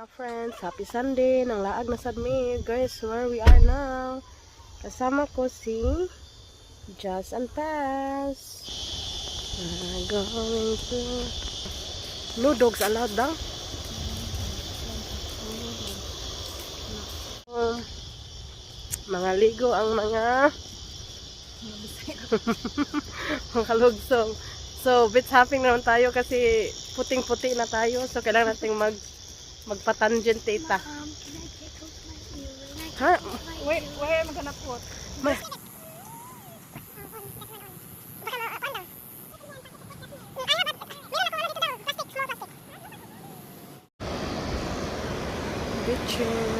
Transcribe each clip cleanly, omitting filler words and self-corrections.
mga friends, happy Sunday ng laag na sadmi. Guys, where we are now. Kasama ko si Jazz and Paz. Going to no dogs allowed daw. Mga ligo ang mga mga lugsong. So, beach hopping naman tayo kasi puting-puti na tayo. So, kailangan nating magpa-tangent tita. Ha? Wait, where am I gonna put? Beaching.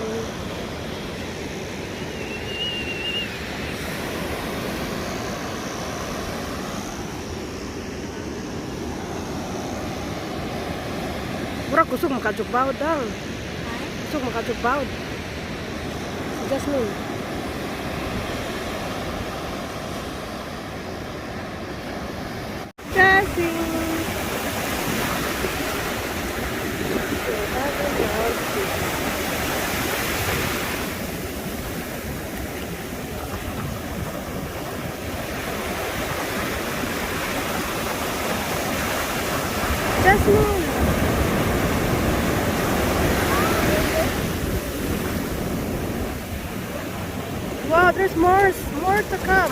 Murag kusog makajugbaw daw. Kusog makajugbaw. Si Jasmine. Jasmine. Jasmine. Wow, there's more to come.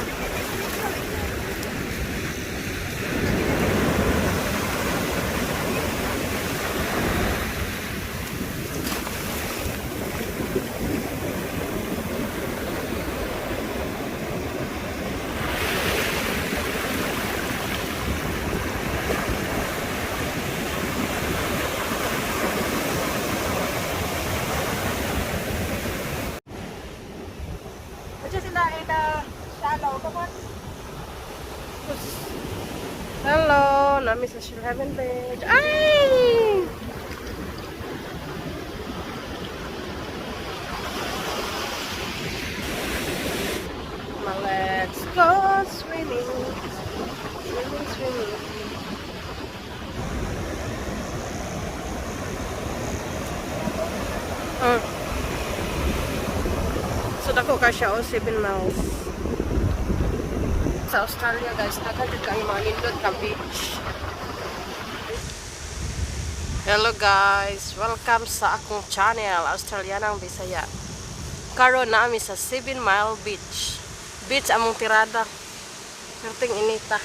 Just in the shallow. Come on. Hello, nami sa Shell Heaven Beach. Ay! Let's go swimming. Swimming. So dako ka siya 7 miles. Sa Australia guys, nakagad kayo mga nindot ka beach. Hello guys, welcome sa akong channel, Australianang Bisaya. Karon na kami sa 7 Mile Beach. Beach among tirada. Perting inita.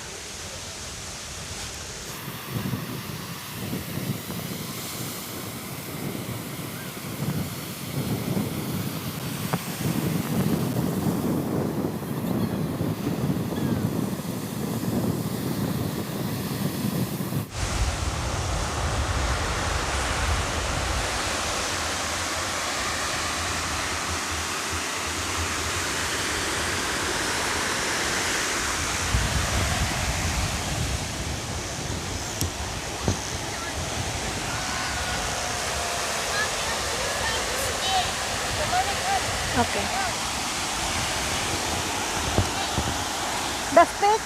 Okay. The stick?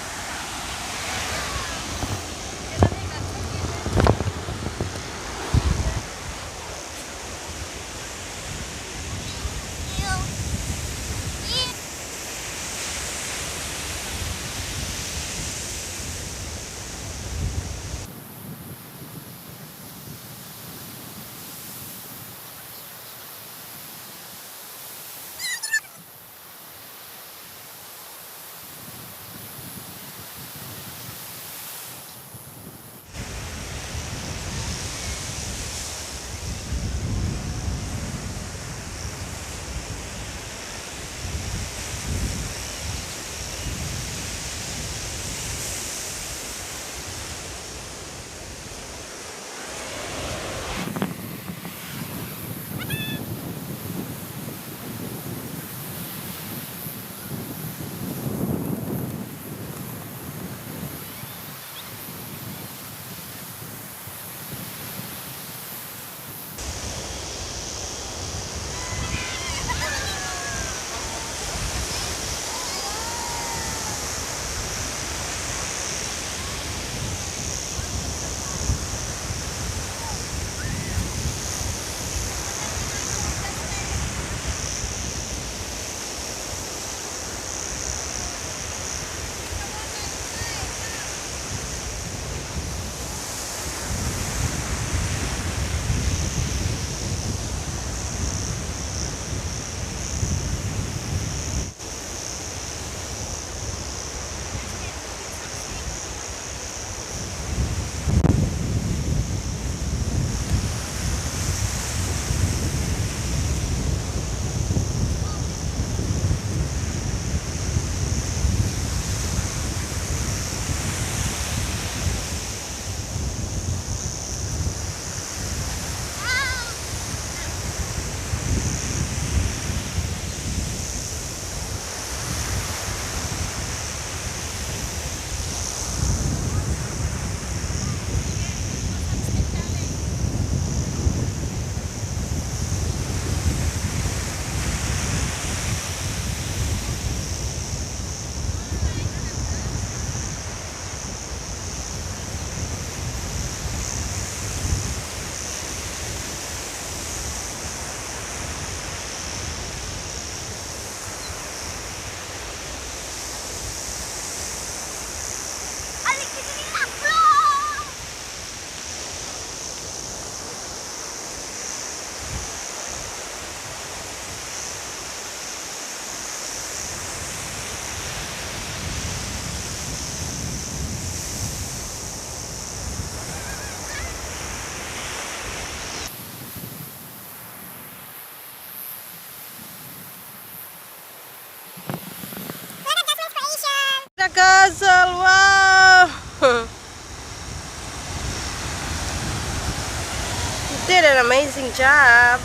did an amazing job.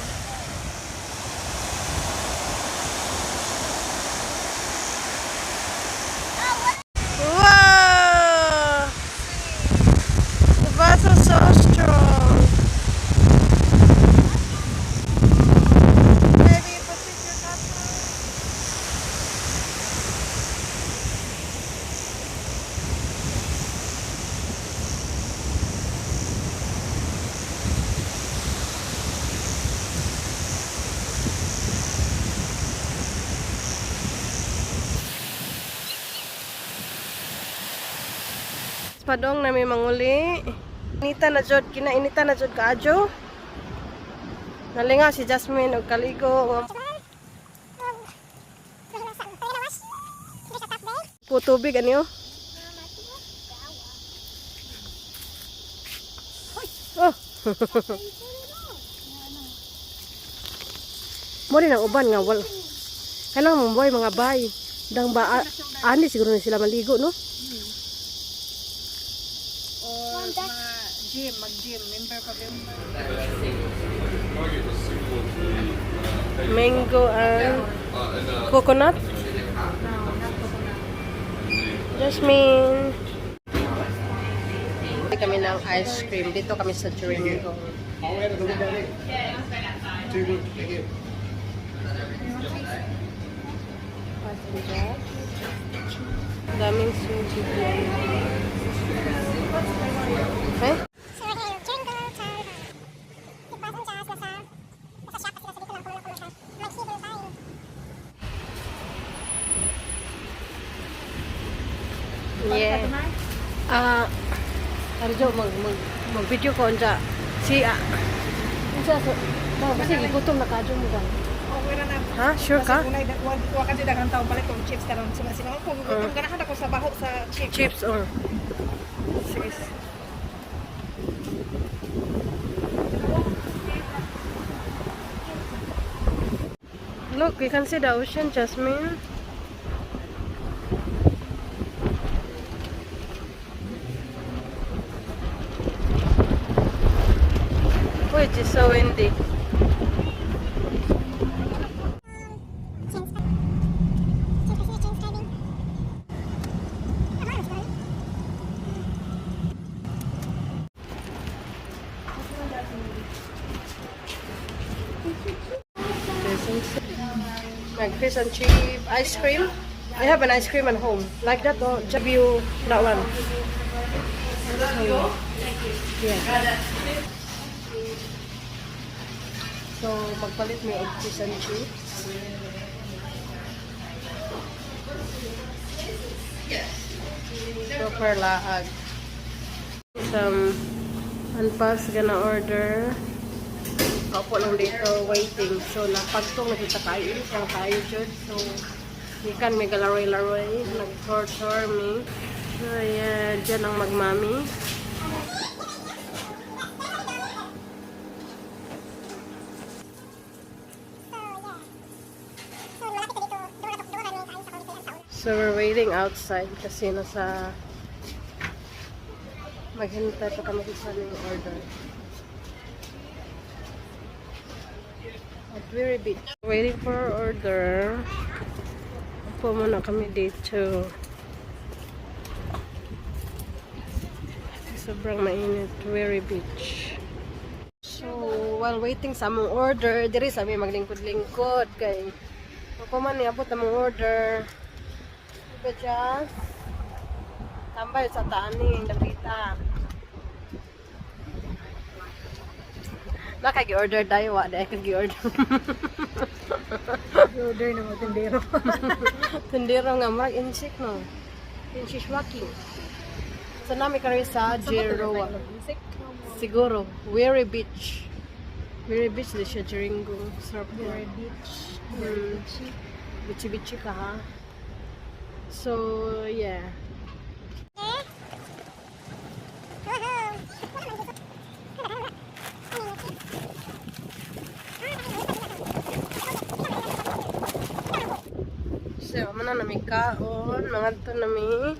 Wow! The bus was so strong. Maybe position that. Padong na may manguli. Inita na jud, kinainita na jud kaadyo. Nalinga si Jasmine og kaligo. Po tubig ano? Oh. Mo rin ang uban nga wal. Kailangan mo boy mga bay. Dang ba ani siguro na sila maligo no? Or gym, mag-gym. Member pa member. Mango and coconut. Jasmine. Kami ng ice cream. Dito kami sa Jeringo. Daming suji. Okay? Yeah. Arjo mag-video ko unja. Si unsa so kasi gigutom na kadyo mo ba? Okay na na. Ha? Sure ka? Kasi unay wa ka jud daghang taon palit kung chips karon sila kung gutom ganahan ako sa baho sa chips. Chips or sige. Look, you can see the ocean, Jasmine. Oh, it is so windy. Like fish and chip ice cream. I have an ice cream at home. Like that or just you that one. Yeah. So magpalit mo og fish and chips. Proper laag. Some unpass gonna order. Kaupo lang dito waiting. So napagtong na kita kayo. Isang kayo dyan. So ikan may galaroy-laroy. Nag-tour me. So yeah, dyan ang magmami. So we're waiting outside kasi nasa maghintay pa kami sa aming order. At very big. Waiting for our order. Upo muna kami dito. Sobrang mainit. Very beach. So while waiting sa among order, diri sa aming maglingkod-lingkod kay upo man niabot among order. Just tambay sa taaning dapita. Nakagi-order tayo, wa dahil kagi-order. Order na mo tindero. Tindero nga marag insik no. Insik walking. So nami kari sa Gerroa. Siguro Weary Beach. Weary Beach di siya Jeringo. Weary Beach. Bichi-bichi ka ha. So, yeah. So, mana nami kaon, mga to nami.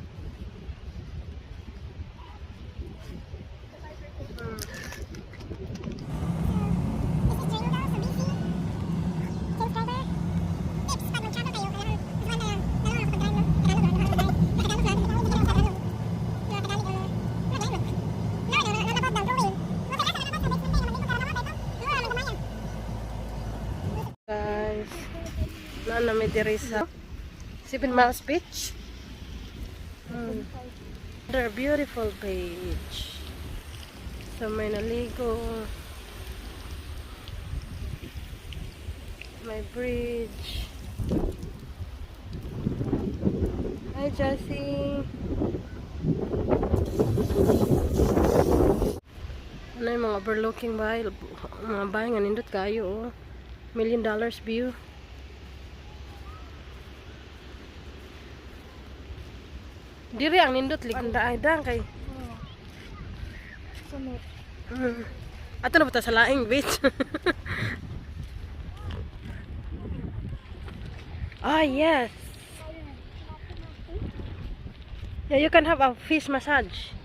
na may diri sa 7 Miles Beach. Another beautiful beach. So may naligo. May bridge. Hi Jessie. Ano yung mga overlooking bahay? Mga bahay nga nindot kayo. Oh. $1 million view. Diri ang nindot ligunda ay dang kay. Sunod. Ato na ba ta sa laing beach? Ah, yes. Yeah, you can have a fish massage.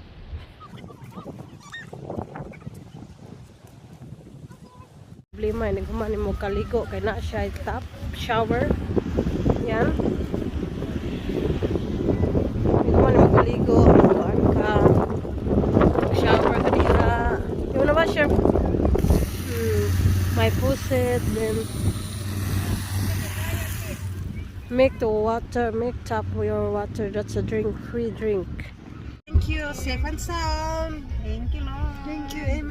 Problema ini kumani mo kaligo kay na siya tap shower. Yan. Kumani mo kaligo, kuan ka. Shower ka dira. Yung na ba siya? My puset then make the water, make tap your water. That's a drink, free drink. Thank you, safe and sound. Thank you, Lord. Thank you, Amy.